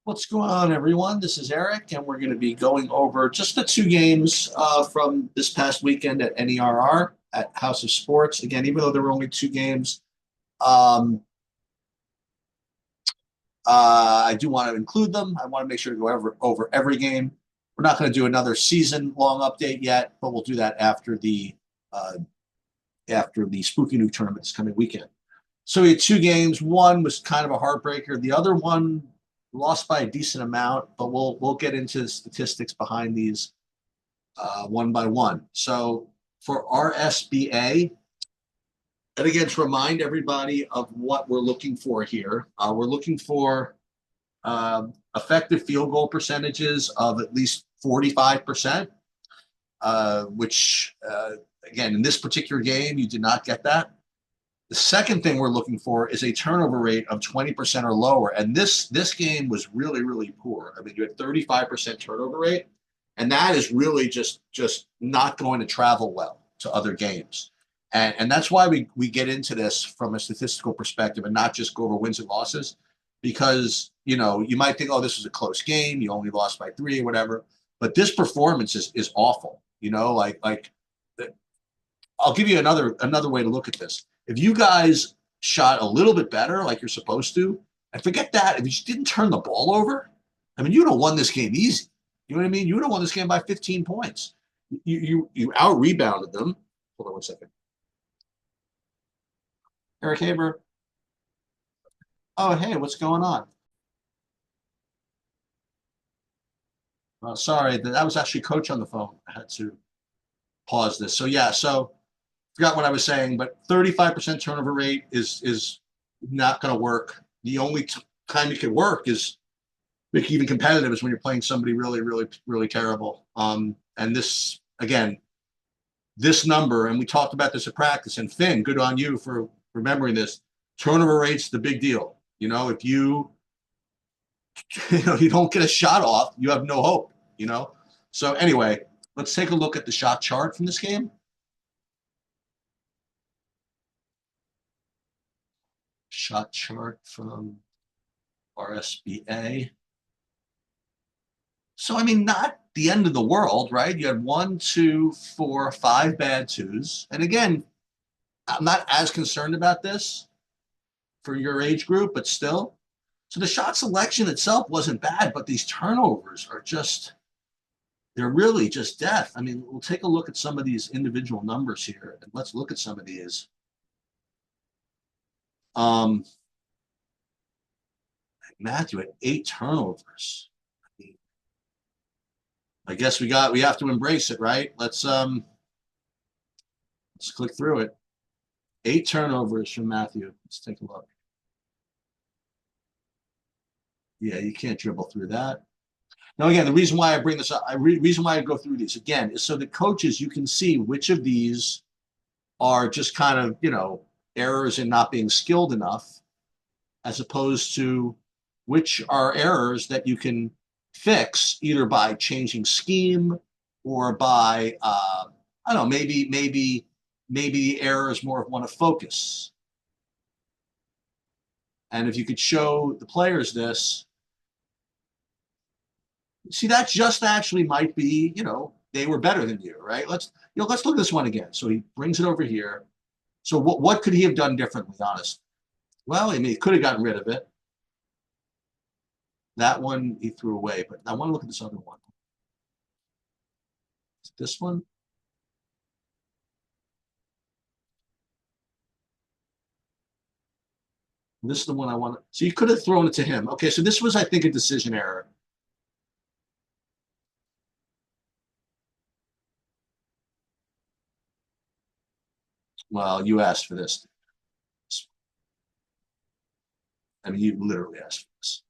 What's going on, everyone? This is Eric, and we're going to be going over just the two games from this past weekend at NERR at House of Sports. Again, even though there were only two games, um, I do want to include them. I want to make sure to go over every game. We're not going to do another season-long update yet, but we'll do that uh, after the Spooky New tournament this coming weekend. So we had two games. One was kind of a heartbreaker. The other one lost by a decent amount, but we'll get into the statistics behind these one by one. So for RSBA, and again to remind everybody of what we're looking for here, we're looking for effective field goal percentages of at least 45%, which again in this particular game you did not get that. The second thing we're looking for is a turnover rate of 20% or lower. And this game was really, really poor. I mean, you had 35% turnover rate, and that is really just not going to travel well to other games. And that's why we get into this from a statistical perspective and not just go over wins and losses, because you might think, oh, this was a close game, you only lost by three or whatever. But this performance is awful. Like I'll give you another way to look at this. If you guys shot a little bit better, like you're supposed to, and forget that, if you just didn't turn the ball over, I mean, you'd have won this game easy. You know what I mean? You would have won this game by 15 points. You out rebounded them. Hold on one second. Eric Haber. Oh, hey, what's going on? Sorry, that was actually coach on the phone. I had to pause this. So yeah, so forgot what I was saying, but 35% turnover rate is not going to work. The only time you can work is make it even competitive is when you're playing somebody really, really, really terrible. And this again, this number, and we talked about this at practice. And Finn, good on you for remembering this. Turnover rate's the big deal. If you don't get a shot off, you have no hope. So anyway, let's take a look at the shot chart from this game. Shot chart from RSBA. So, I mean, not the end of the world, right? You had one, two, four, five bad twos. And again, I'm not as concerned about this for your age group, but still. So the shot selection itself wasn't bad, but these turnovers are they're really just death. I mean, we'll take a look at some of these individual numbers here, and let's look at some of these. Um, Matthew had 8 turnovers. I guess we have to embrace it, right? Let's click through it. 8 turnovers from Matthew. Let's take a look. Yeah, you can't dribble through that. Now, again, the reason why I bring this up, reason why I go through these again is so that coaches, you can see which of these are just kind of, errors in not being skilled enough, as opposed to which are errors that you can fix either by changing scheme or by, I don't know, maybe the error is more of one of focus. And if you could show the players this, see that just actually might be, they were better than you, right? Let's look at this one again. So he brings it over here. So what could he have done differently, honest? Well, I mean, he could have gotten rid of it. That one he threw away, but I want to look at this other one. This one. This is the one I want. So you could have thrown it to him. Okay, so this was, I think, a decision error. Well, you asked for this. I mean, you literally asked for this.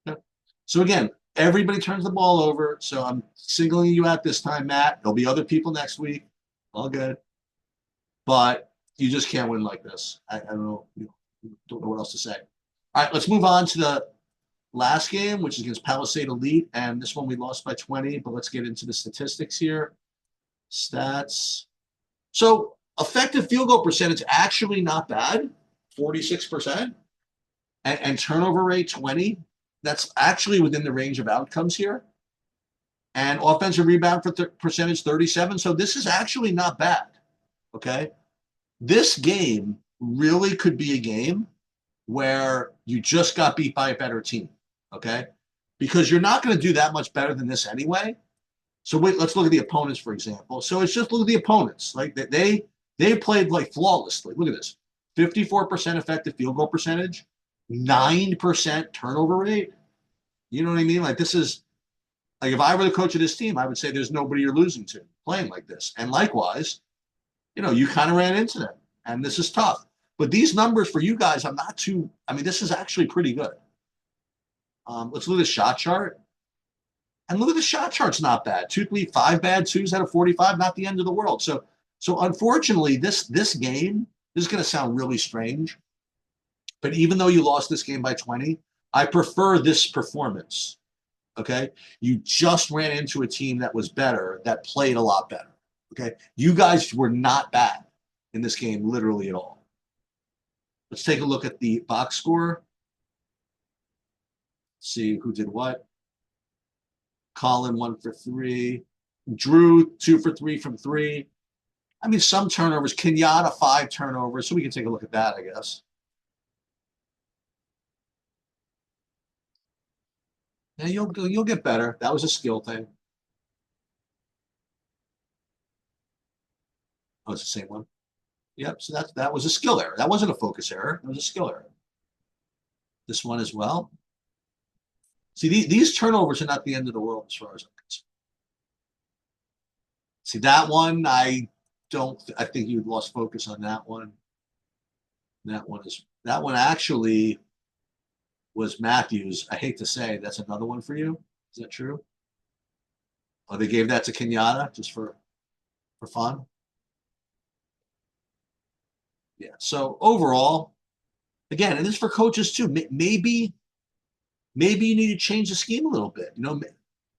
Yep. So again, everybody turns the ball over. So I'm singling you out this time, Matt. There'll be other people next week. All good. But you just can't win like this. I don't know. Don't know what else to say. All right, let's move on to the last game, which is against Palisade Elite, and this one we lost by 20, but let's get into the statistics here. Stats. So effective field goal percentage, actually not bad, 46%, and turnover rate 20. That's actually within the range of outcomes here. And offensive rebound for percentage 37. So this is actually not bad. Okay. This game really could be a game where you just got beat by a better team. Okay. Because you're not going to do that much better than this anyway. So wait, let's look at the opponents, for example. So it's just look at the opponents. Like they played like flawlessly. Look at this. 54% effective field goal percentage, 9% turnover rate. You know what I mean? Like this is like if I were the coach of this team, I would say there's nobody you're losing to playing like this. And likewise, you kind of ran into them. And this is tough. But these numbers for you guys, I'm not too, I mean, this is actually pretty good. Let's look at the shot chart. And look at the shot chart's not bad. 2, 3, 5 bad twos out of 45, not the end of the world. So unfortunately, this game, this is going to sound really strange. But even though you lost this game by 20, I prefer this performance. Okay. You just ran into a team that was better, that played a lot better. Okay. You guys were not bad in this game, literally at all. Let's take a look at the box score. See who did what. Colin 1 for 3. Drew 2 for 3 from 3. I mean, some turnovers. Kenyatta 5 turnovers. So we can take a look at that, I guess. Yeah, you'll get better. That was a skill thing. Oh, it's the same one. Yep. So that was a skill error. That wasn't a focus error. That was a skill error. This one as well. See, these turnovers are not the end of the world as far as I'm concerned. See, that one, I think you lost focus on that one. That one actually was Matthews. I hate to say that's another one for you. Is that true? Oh, they gave that to Kenyatta just for fun. Yeah. So overall, again, and this is for coaches too. Maybe you need to change the scheme a little bit.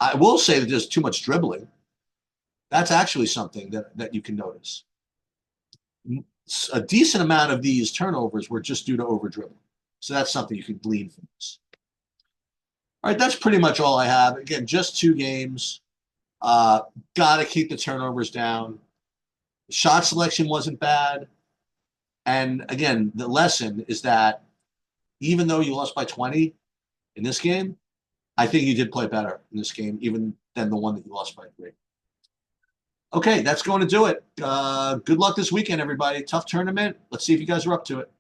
I will say that there's too much dribbling. That's actually something that you can notice. A decent amount of these turnovers were just due to over dribbling. So that's something you can glean from this. All right, that's pretty much all I have. Again, just 2 games. Got to keep the turnovers down. The shot selection wasn't bad. And again, the lesson is that even though you lost by 20 in this game, I think you did play better in this game, even than the one that you lost by 3. Okay, that's going to do it. Good luck this weekend, everybody. Tough tournament. Let's see if you guys are up to it.